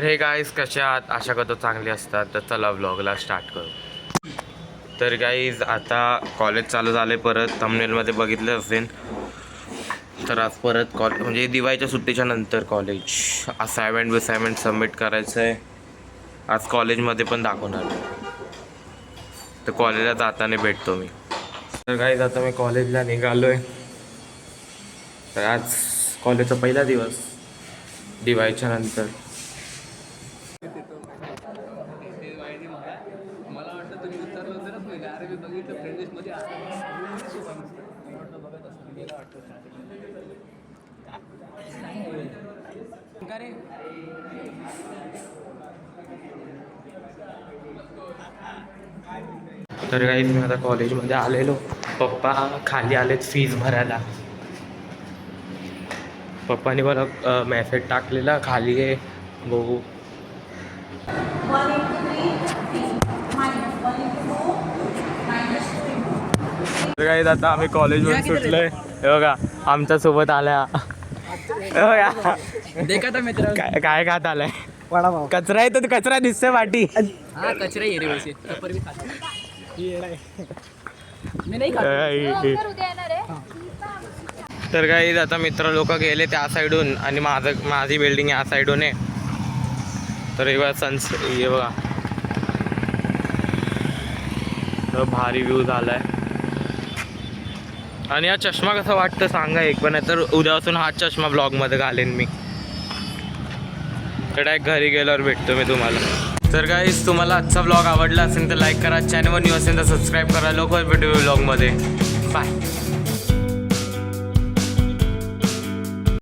हे गाईज कशा आहात? आशा करतो चांगली असतात. तर चला व्लॉगला स्टार्ट करू. तर गाईज आता कॉलेज चालू झाले. परत थंबनेलमध्ये बघितलं असेल. तर आज परत म्हणजे दिवाळीच्या सुट्टीच्या नंतर कॉलेज असाइनमेंट सबमिट करायचं आहे. आज कॉलेजमध्ये पण दाखवणार. तर कॉलेजला जाताना भेटतो मी. तर गाईज आता मी कॉलेजला निघालो आहे. तर आज कॉलेजचा पहिला दिवस दिवाळीच्या नंतर. मला वाटतं तुम्ही विचारलं तरच नाही अरे मी बघितलं फ्रेंड लिस्टमध्ये तर काही मी आता कॉलेजमध्ये आलेलो. पप्पा खाली आलेत फीज भरायला. पप्पाने मला मेसेज टाकलेला खाली आहे बघू. तर काही आता आम्ही कॉलेजवरून सुटलोय. हे बघा आमच्या सोबत आल्या. मित्र काय खात आलाय? कचरा आहे तर कचरा दिसतोय वाटी. हा कचरा ये रे वैसे मी नाही तर काही आता मित्र लोक गेले त्या साईडून आणि माझी बिल्डिंग या साईडून आहे. तर हे बघा हे बघा भारी व्ह्यू झालाय. आणि हा चष्मा कसा वाटतं सांगा एक पण. तर उद्यापासून हा चष्मा ब्लॉगमध्ये घालेन मी. तर डायरेक्ट घरी गेल्यावर भेटतो मी तुम्हाला. तर गाईस तुम्हाला आजचा ब्लॉग आवडला असेल तर लाईक करा. चॅनलवर न्यू असेल तर सबस्क्राईब करा. लवकर भेटू ब्लॉगमध्ये. बाय.